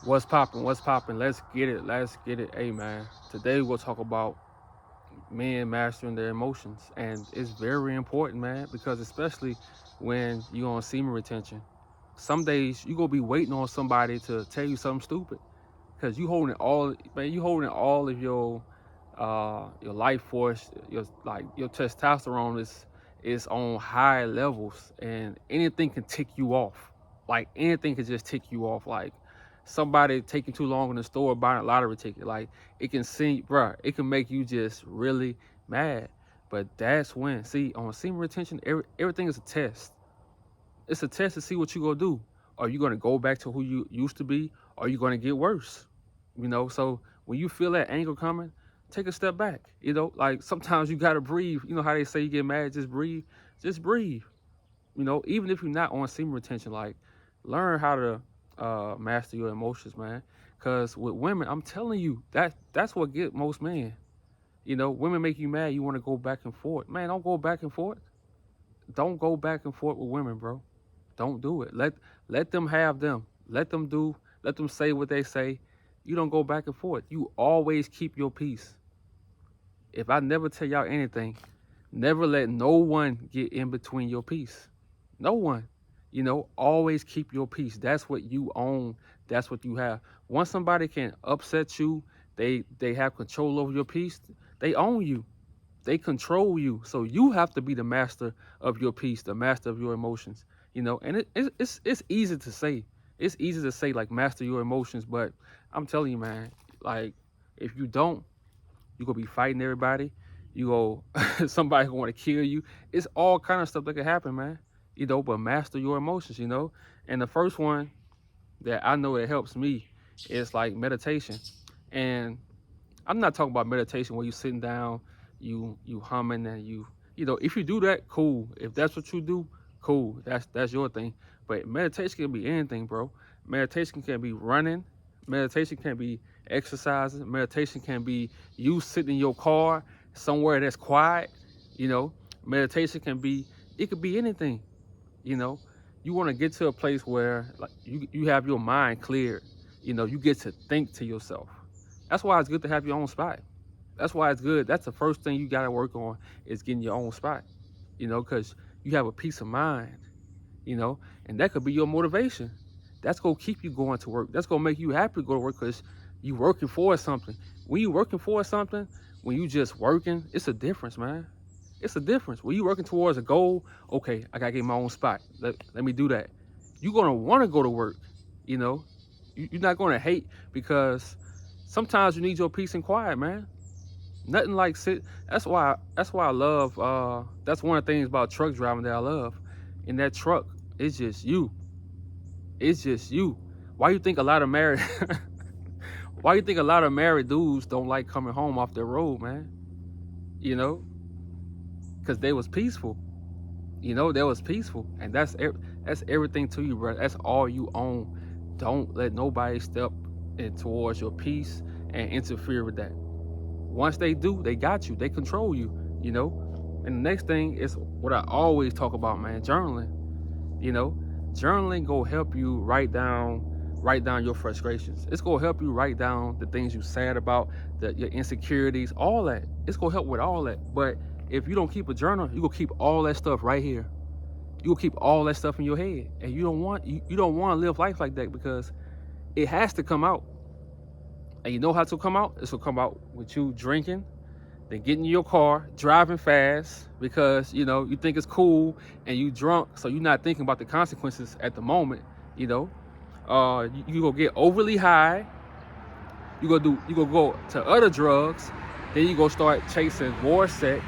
What's poppin'? What's poppin'? Let's get it. Let's get it. Hey, man. Today we'll talk about men mastering their emotions. And it's very important, man, because especially when you're on semen retention, some days you gonna be waiting on somebody to tell you something stupid. Cause you holding all, man, you holding all of your life force, your testosterone is on high levels, and anything can tick you off. Like anything can just tick you off. Like somebody taking too long in the store buying a lottery ticket. Like it can see, bruh, it can make you just really mad. But that's when, see, on semen retention, everything is a test. It's a test to see what you gonna do. Are you gonna go back to who you used to be? Or are you gonna get worse? So when you feel that anger coming, take a step back. Like sometimes you gotta breathe. You know how they say you get mad, just breathe. Just breathe. Even if you're not on semen retention, like learn how to master your emotions, man. Cause with women, I'm telling you, that's what get most men. Women make you mad, you wanna go back and forth. Man, don't go back and forth. Don't go back and forth with women, bro. Don't do it. Let them have them. Let them do. Let them say what they say. You don't go back and forth. You always keep your peace. If I never tell y'all anything, never let no one get in between your peace. No one. Always keep your peace. That's what you own. That's what you have. Once somebody can upset you, they have control over your peace. They own you. They control you. So you have to be the master of your peace, the master of your emotions. And it's easy to say. It's easy to say like master your emotions, but I'm telling you, man, like if you don't, you gonna be fighting everybody. You go somebody gonna want to kill you. It's all kind of stuff that can happen, man. But master your emotions, And the first one that I know it helps me is like meditation. And I'm not talking about meditation where you sitting down, you humming and if you do that, cool. If that's what you do, cool. That's your thing. But meditation can be anything, bro. Meditation can be running. Meditation can be exercising. Meditation can be you sitting in your car somewhere that's quiet. You know, meditation can be it could be anything. You know, you want to get to a place where like you have your mind cleared. You get to think to yourself. That's why it's good to have your own spot. That's why it's good. That's the first thing you got to work on is getting your own spot. Because you have a peace of mind. And that could be your motivation. That's gonna keep you going to work. That's gonna make you happy to go to work because you working for something. When you working for something, when you just working, it's a difference, man. It's a difference. When you working towards a goal, okay, I gotta get my own spot. Let me do that. You're gonna want to go to work. You know, you're not gonna hate because sometimes you need your peace and quiet, man. Nothing like sit. That's why I love. That's one of the things about truck driving that I love. In that truck, it's just you. It's just you. Why you think a lot of married why you think a lot of married dudes don't like coming home off their road, man? You know? Cause they was peaceful. They was peaceful. And that's everything to you, bro. That's all you own. Don't let nobody step in towards your peace and interfere with that. Once they do, they got you. They control you. And the next thing is what I always talk about, man, journaling. You know, journaling go help you write down your frustrations. It's gonna help you write down the things you sad about, your insecurities, all that. It's gonna help with all that. But if you don't keep a journal, you gonna keep all that stuff right here. You will keep all that stuff in your head, and you don't want to live life like that because it has to come out. And you know how to come out? It's gonna come out with you drinking, then getting in your car, driving fast because you think it's cool and you drunk, so you're not thinking about the consequences at the moment. You know, you gonna get overly high. You gonna go to other drugs, then you gonna start chasing more sex,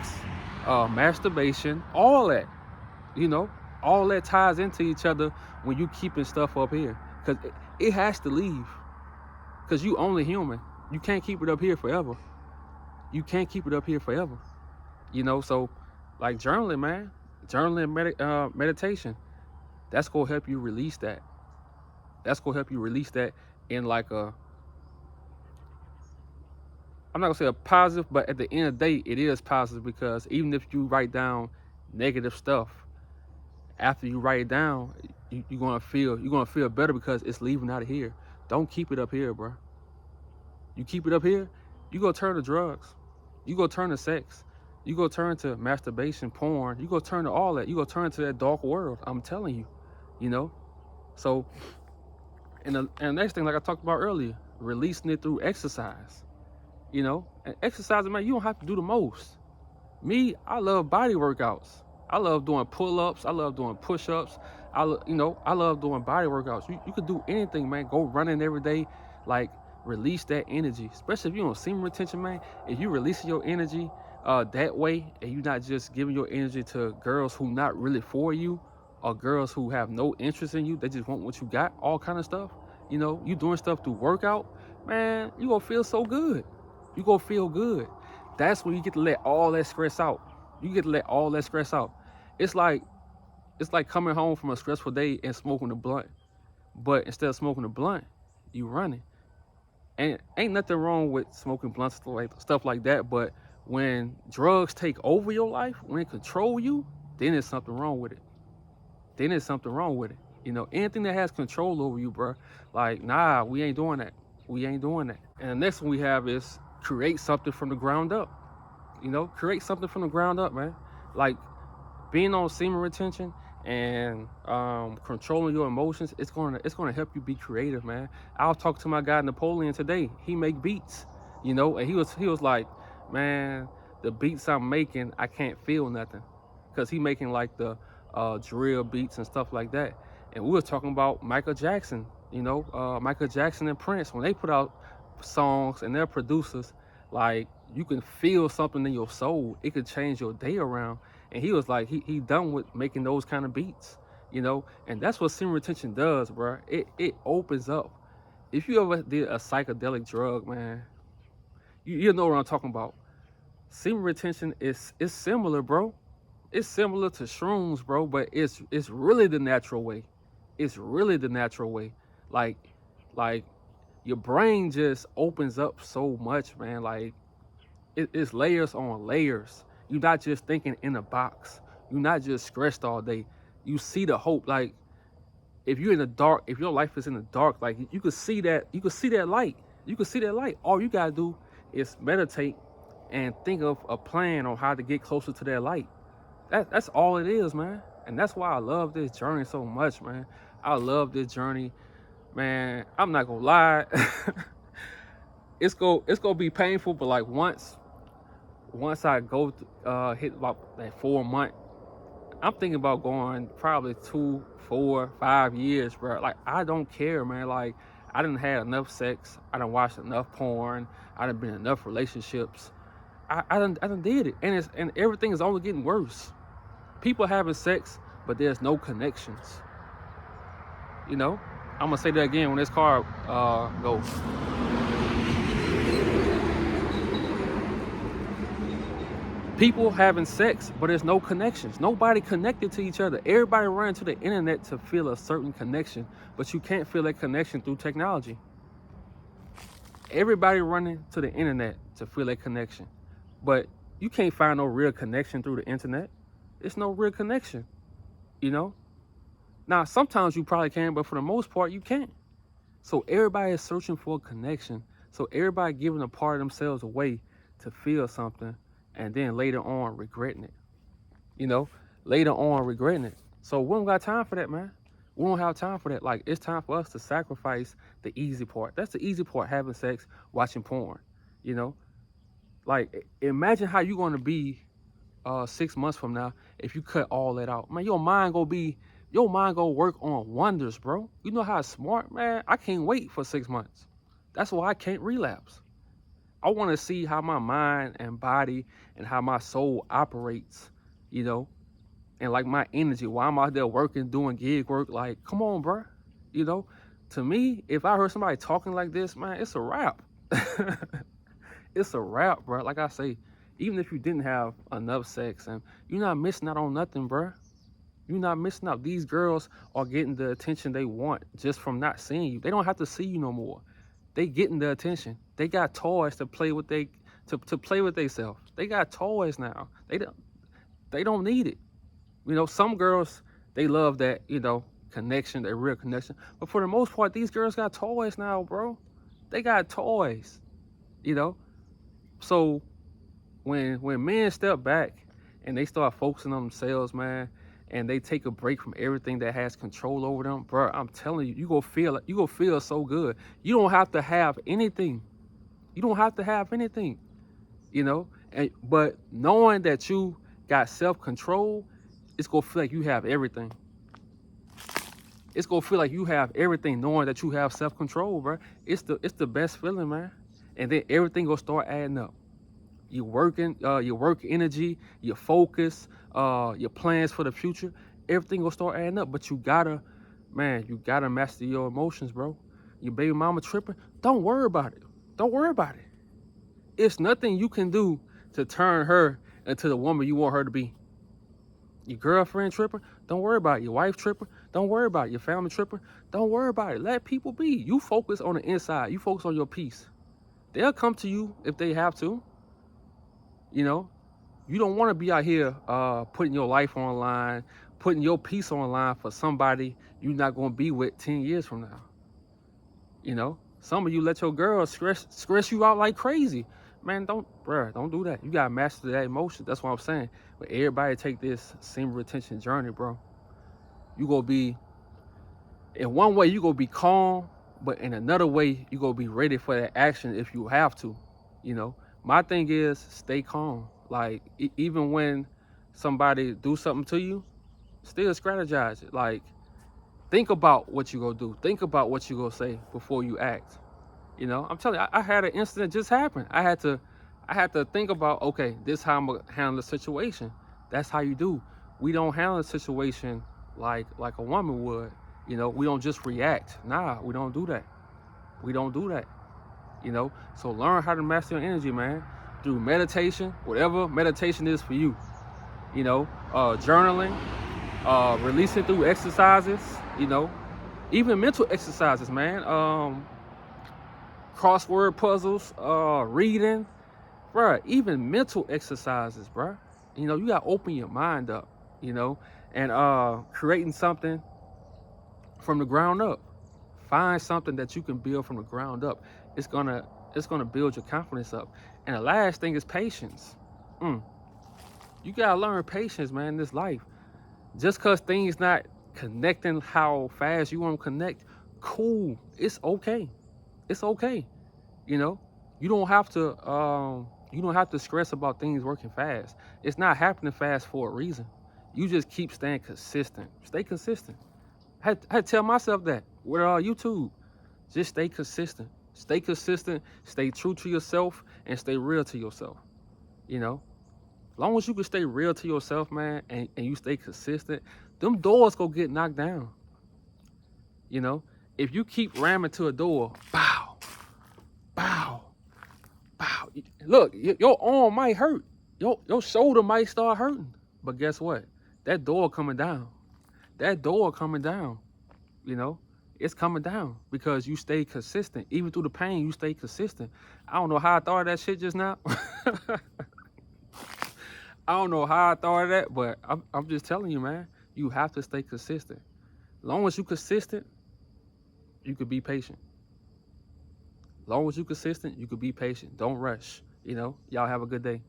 masturbation, all that. You know, all that ties into each other when you keeping stuff up here because it has to leave because you only human. You can't keep it up here forever. You can't keep it up here forever. So like journaling, man, meditation, that's gonna help you release that. That's gonna help you release that in like I'm not gonna say a positive, but at the end of the day, it is positive because even if you write down negative stuff, after you write it down, you're gonna feel better because it's leaving out of here. Don't keep it up here, bro. You keep it up here, you go turn to drugs. You go turn to sex. You go turn to masturbation, porn. You go turn to all that. You go turn to that dark world. I'm telling you, you know. So, and the next thing, like I talked about earlier, releasing it through exercise. You know, and exercising, man, you don't have to do the most. Me, I love body workouts. I love doing pull-ups. I love doing push-ups. I love doing body workouts. You could do anything, man. Go running every day, like release that energy. Especially if you don't semen retention, man. If you releasing your energy that way, and you're not just giving your energy to girls who not really for you, or girls who have no interest in you, they just want what you got, all kind of stuff. You know, you doing stuff through workout, man. You gonna feel so good. You gonna feel good. That's when you get to let all that stress out. You get to let all that stress out. It's like coming home from a stressful day and smoking a blunt. But instead of smoking a blunt, you running. And ain't nothing wrong with smoking blunts, stuff like that. But when drugs take over your life, when it control you, then there's something wrong with it. Then there's something wrong with it. You know, anything that has control over you, bro. Like, nah, we ain't doing that. We ain't doing that. And the next one we have is create something from the ground up. You know, create something from the ground up, man. Like being on semen retention and controlling your emotions, it's gonna help you be creative, man. I was talking to my guy Napoleon today. He make beats, you know, and he was like, man, the beats I'm making, I can't feel nothing, cause he making like the drill beats and stuff like that. And we were talking about Michael Jackson, you know, Michael Jackson and Prince, when they put out songs and their producers, like you can feel something in your soul. It could change your day around. And he was like, he done with making those kind of beats, you know. And that's what semen retention does, bro. It opens up. If you ever did a psychedelic drug, man, you know what I'm talking about. Semen retention is similar, bro. It's similar to shrooms, bro, but it's really the natural way. It's really the natural way. Like your brain just opens up so much, man. Like it's layers on layers. You're not just thinking in a box. You're not just stressed all day. You see the hope. Like if you're in the dark, if your life is in the dark, like you could see that. You could see that light. You could see that light. All you gotta do is meditate and think of a plan on how to get closer to that light. That's all it is, man. And that's why I love this journey so much, man. I love this journey, man. I'm not gonna lie. it's gonna be painful, but like once I go hit about that 4 month, I'm thinking about going probably 2, 4, 5 years, bro. Like I don't care, man. Like I done had enough sex. I done watched enough porn. I done been in enough relationships. I done did it, and everything is only getting worse. People having sex, but there's no connections. You know, I'm gonna say that again when this car goes. People having sex, but there's no connections. Nobody connected to each other. Everybody running to the internet to feel a certain connection, but you can't feel that connection through technology. Everybody running to the internet to feel that connection, but you can't find no real connection through the internet. It's no real connection, you know? Now, sometimes you probably can, but for the most part, you can't. So everybody is searching for a connection. So everybody giving a part of themselves away to feel something, and then later on regretting it. You know, later on regretting it. So we don't got time for that, man. We don't have time for that. Like, it's time for us to sacrifice the easy part. That's the easy part, having sex, watching porn, you know? Like, imagine how you're going to be 6 months from now if you cut all that out. Man, your mind gonna work on wonders, bro. You know how smart, man? I can't wait for 6 months. That's why I can't relapse. I want to see how my mind and body and how my soul operates, you know, and like my energy while I'm out there working, doing gig work. Like, come on, bro. You know, to me, if I heard somebody talking like this, man, it's a wrap. It's a wrap, bro. Like I say, even if you didn't have enough sex, and you're not missing out on nothing, bro. You're not missing out. These girls are getting the attention they want just from not seeing you. They don't have to see you no more. They getting the attention. They got toys to play with to play with themselves. They got toys now. They don't need it. You know, some girls, they love that, you know, connection, a real connection. But for the most part, these girls got toys now, bro. They got toys, you know. So when men step back and they start focusing on themselves, man, and they take a break from everything that has control over them, bro, I'm telling you, you gonna feel so good. You don't have to have anything. You don't have to have anything, you know. But knowing that you got self-control, it's gonna feel like you have everything. It's gonna feel like you have everything, knowing that you have self-control, bro. It's the best feeling, man. And then everything gonna start adding up. Your working, your work energy, your focus, your plans for the future, everything gonna start adding up. But you gotta, man, you gotta master your emotions, bro. Your baby mama tripping, don't worry about it. Don't worry about it. It's nothing you can do to turn her into the woman you want her to be. Your girlfriend tripping, don't worry about it. Your wife tripping, don't worry about it. Your family tripping, don't worry about it. Let people be. You focus on the inside. You focus on your peace. They'll come to you if they have to. You know, you don't want to be out here putting your life on the line, putting your peace on the line for somebody you're not going to be with 10 years from now. You know, some of you let your girls stress you out like crazy. Man, don't do that. You got to master that emotion. That's what I'm saying. But everybody take this semen retention journey, bro. You going to be, in one way, you going to be calm, but in another way, you going to be ready for that action if you have to, you know. My thing is stay calm. Like, even when somebody do something to you, still strategize it. Like, think about what you gonna do. Think about what you gonna say before you act. You know, I'm telling you, I had an incident just happen. I had to think about, okay, this is how I'm gonna handle the situation. That's how you do. We don't handle a situation like a woman would. You know, we don't just react. Nah, we don't do that. We don't do that. You know, so learn how to master your energy, man, through meditation, whatever meditation is for you. You know, journaling, releasing through exercises. You know, even mental exercises, man. Crossword puzzles, reading, bruh. Even mental exercises, bruh. You know, you gotta open your mind up. You know, and creating something from the ground up. Find something that you can build from the ground up. It's gonna build your confidence up. And the last thing is patience. You gotta learn patience, man, in this life. Just cause things not connecting how fast you want to connect, cool. It's okay. It's okay. You know, you don't have to stress about things working fast. It's not happening fast for a reason. You just keep staying consistent. Stay consistent. I had to tell myself that with YouTube. Just stay consistent. Stay consistent. Stay true to yourself and stay real to yourself. You know, as long as you can stay real to yourself, man, and you stay consistent, them doors go get knocked down. You know, if you keep ramming to a door, bow, bow, bow. Look, your arm might hurt. Your shoulder might start hurting. But guess what? That door coming down. That door coming down. You know, it's coming down because you stay consistent. Even through the pain, you stay consistent. I don't know how I thought of that shit just now. I don't know how I thought of that, but I'm just telling you, man. You have to stay consistent. As long as you consistent, you could be patient. As long as you consistent, you could be patient. Don't rush. You know, y'all have a good day.